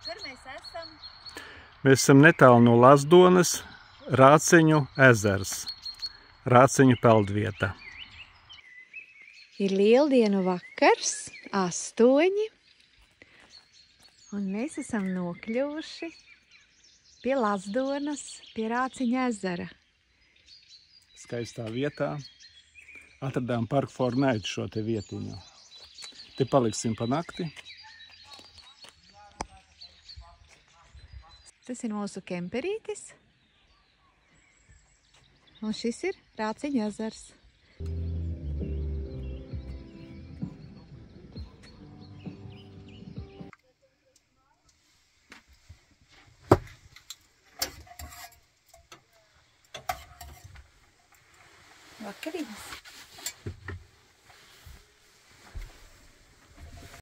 Kur mēs esam? Mēs esam netālu no Lazdonas, Rāceņu ezers, Rāceņu peldvieta. Ir lieldienu vakars, 8, un mēs esam nokļuvuši pie Lazdonas, pie Rāceņu ezera. Skaistā vietā atradām Park Fortnite šo te vietiņu. Te paliksim pa nakti. Tas ir mūsu kemperītis, un šis ir Rāceņu ezers. Vakariņas.